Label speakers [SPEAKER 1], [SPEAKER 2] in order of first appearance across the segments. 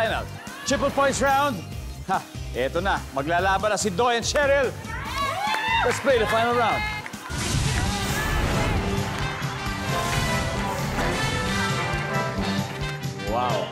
[SPEAKER 1] Final. Triple points round. Ha, eto na. Maglalaban na si Doy and Cheryl. Let's play the final round. Wow.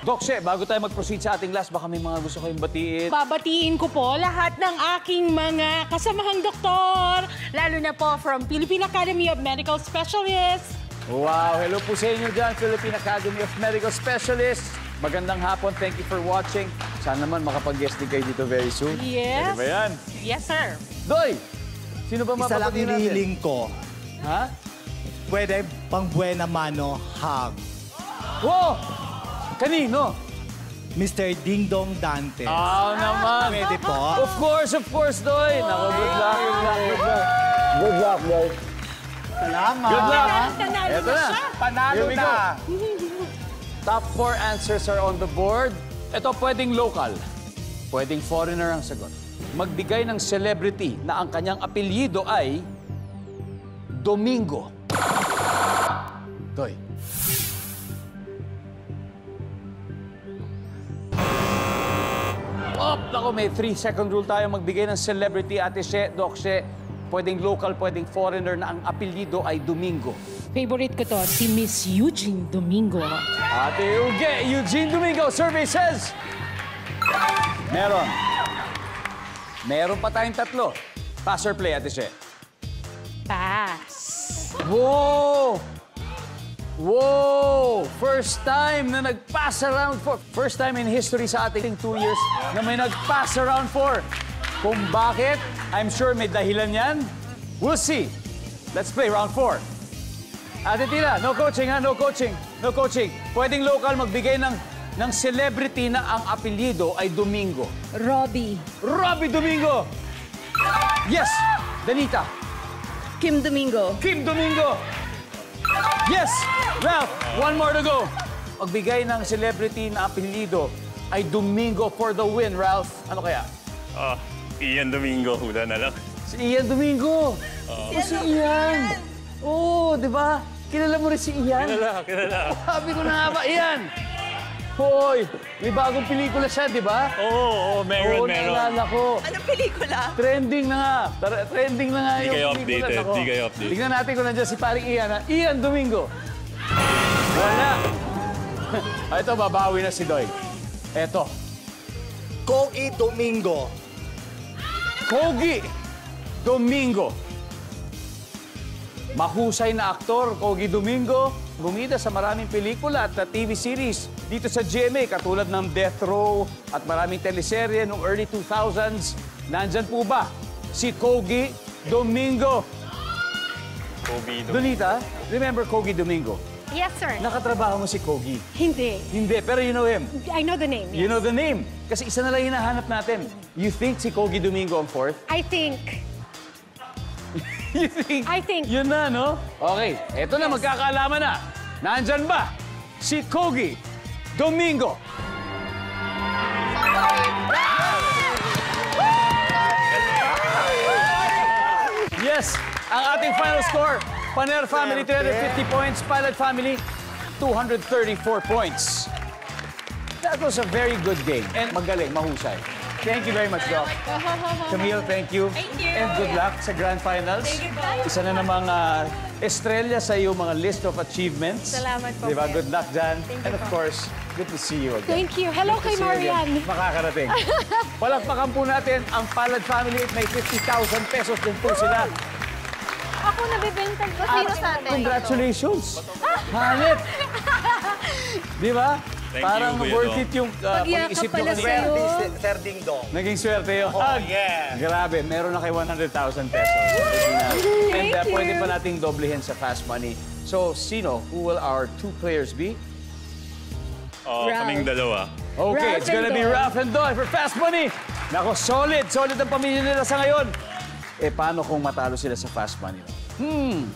[SPEAKER 1] Dokshe, bago tayo mag-proceed sa ating last, baka may mga gusto kayong batiin.
[SPEAKER 2] Babatiin ko po lahat ng aking mga kasamahang doktor, lalo na po from Philippine Academy of Medical Specialists.
[SPEAKER 1] Wow, hello po sa inyo dyan, Philippine Academy of Medical Specialists. Magandang hapon, thank you for watching. Sana naman makapag-guest din kayo dito very soon.
[SPEAKER 2] Yes.
[SPEAKER 1] Pwede ba yan?
[SPEAKER 2] Yes, sir.
[SPEAKER 1] Doy, sino ba
[SPEAKER 3] Isa lang
[SPEAKER 1] mapapatiin natin?
[SPEAKER 3] hinihiling ko.
[SPEAKER 1] Ha?
[SPEAKER 3] Pwede pang buena mano hug.
[SPEAKER 1] Wow! Kanino?
[SPEAKER 3] Mr. Ding Dong Dante.
[SPEAKER 1] Naman.
[SPEAKER 3] Pwede po.
[SPEAKER 1] Of course, Doy. Naku, good luck, good luck, good luck. Good luck, Doy.
[SPEAKER 3] Salamat.
[SPEAKER 1] Good luck.
[SPEAKER 2] Panalo
[SPEAKER 1] Eto
[SPEAKER 2] na
[SPEAKER 1] na.
[SPEAKER 2] siya.
[SPEAKER 3] Panalo
[SPEAKER 1] Here we
[SPEAKER 3] na.
[SPEAKER 1] go. Top 4 answers are on the board. Ito pwedeng local, pwedeng foreigner ang sagot. Magbigay ng celebrity na ang kanyang apelyido ay Domingo. Doy. Naku, may 3-second rule tayo. Magbigay ng celebrity, Ate She, Doc She. Pwedeng local, pwedeng foreigner na ang apelyido ay Domingo.
[SPEAKER 2] Favorite ko to, si Miss Eugene Domingo.
[SPEAKER 1] Ate Uge, Eugene Domingo, survey says... Meron. Meron pa tayong tatlo. Pass or play, Ate She?
[SPEAKER 2] Pass.
[SPEAKER 1] Whoa! Whoa! First time na nag-pass around 4. First time in history sa ating 2 years na may nag-pass around 4. Kung bakit, I'm sure may dahilan yan. We'll see. Let's play round 4. Ate Tila, no coaching ha, no coaching. No coaching. Pwedeng local magbigay ng celebrity na ang apelyido ay Domingo.
[SPEAKER 2] Robbie.
[SPEAKER 1] Robbie Domingo! Yes! Danita.
[SPEAKER 2] Kim Domingo.
[SPEAKER 1] Kim Domingo! Yes! Ralph, one more to go. Magbigay ng celebrity na apelyido ay Domingo for the win, Ralph. Ano kaya?
[SPEAKER 4] Ian Domingo, hula na lang.
[SPEAKER 1] Si Ian Domingo. Si Ian. Oo, di ba? Kilala mo rin si Ian?
[SPEAKER 4] Kilala.
[SPEAKER 1] Sabi ko na nga ba, Ian? Hoy, may bagong pelikula siya, di ba?
[SPEAKER 4] Oo, meron.
[SPEAKER 1] Naalala ko.
[SPEAKER 5] Anong pelikula?
[SPEAKER 1] Trending na nga. Trending na nga
[SPEAKER 4] Di
[SPEAKER 1] yung
[SPEAKER 4] kayo
[SPEAKER 1] pelikula.
[SPEAKER 4] updated,
[SPEAKER 1] Nako.
[SPEAKER 4] di kayo updated.
[SPEAKER 1] Tignan natin kung nandiyan si paring Ian, ha? Ian Domingo. Wala. Ito, babawi na si Doy. Ito.
[SPEAKER 3] Kogi Domingo.
[SPEAKER 1] Kogi Domingo. Mahusay na aktor, Kogi Domingo. Bumida sa maraming pelikula at TV series dito sa GMA, katulad ng Death Row at maraming teleserye noong early 2000s. Nandyan po ba si Kogi Domingo? Donita, remember Kogi Domingo?
[SPEAKER 2] Yes, sir.
[SPEAKER 1] Nakatrabaho mo si Kogi?
[SPEAKER 2] Hindi.
[SPEAKER 1] Hindi, pero you know him.
[SPEAKER 2] I know the name.
[SPEAKER 1] You
[SPEAKER 2] Yes.
[SPEAKER 1] know the name. Kasi isa na lang hinahanap natin. You think si Kogi Domingo ang fourth?
[SPEAKER 2] I think.
[SPEAKER 1] You think?
[SPEAKER 2] I think.
[SPEAKER 1] Yun na, no? Okay, eto na, magkakaalaman na. Nandyan ba si Kogi Domingo? Yes, ang ating final score. Paner family, 350 points. Pilot family, 234 points. That was a very good game. And magaling, mahusay. Thank you very much, Doc. Camille, thank you.
[SPEAKER 5] Thank you.
[SPEAKER 1] And good luck sa Grand Finals.
[SPEAKER 5] Thank you, Doc.
[SPEAKER 1] Isa na namang estrella sa iyong mga list of achievements.
[SPEAKER 5] Salamat po,
[SPEAKER 1] Diba?
[SPEAKER 5] Pep.
[SPEAKER 1] Good luck dyan.
[SPEAKER 5] Thank you
[SPEAKER 1] And of
[SPEAKER 5] po.
[SPEAKER 1] course, good to see you again.
[SPEAKER 2] Thank you. Hello kay
[SPEAKER 1] See you again.
[SPEAKER 2] Marian.
[SPEAKER 1] Makakarating. Palakpakan po natin ang Palad family at may 50,000 pesos din po sila.
[SPEAKER 5] Ako nabibintag ko. Sino sa atin?
[SPEAKER 1] Congratulations! Hanip! Di ba?
[SPEAKER 4] Thank
[SPEAKER 1] Parang
[SPEAKER 4] you, Kuya
[SPEAKER 1] worth
[SPEAKER 4] Dong.
[SPEAKER 1] it yung
[SPEAKER 2] Pagyakap
[SPEAKER 1] pag-isip nyo
[SPEAKER 2] pala
[SPEAKER 1] kanina.
[SPEAKER 2] sa'yo.
[SPEAKER 3] Sir Ding Dong.
[SPEAKER 1] Naging swerte yun.
[SPEAKER 3] Oh, yeah.
[SPEAKER 1] Grabe, meron na kayo 100,000 pesos. And pwede pa nating doblehin sa fast money. So, sino? Who will our 2 players be?
[SPEAKER 4] Kaming dalawa.
[SPEAKER 1] Okay,
[SPEAKER 2] Ralph
[SPEAKER 1] it's gonna
[SPEAKER 2] and
[SPEAKER 1] be
[SPEAKER 2] Doy.
[SPEAKER 1] Ralph and Doy for fast money. Nako, solid. Solid ang pamilya nila sa ngayon. Eh, paano kung matalo sila sa fast money?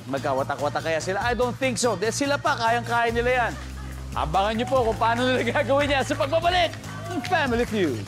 [SPEAKER 1] Magkawatak-watak kaya sila? I don't think so. Dahil sila pa, kayang-kaya nila yan. Abangan niyo po kung paano nila gagawin yan sa pagbabalik ng Family Feud.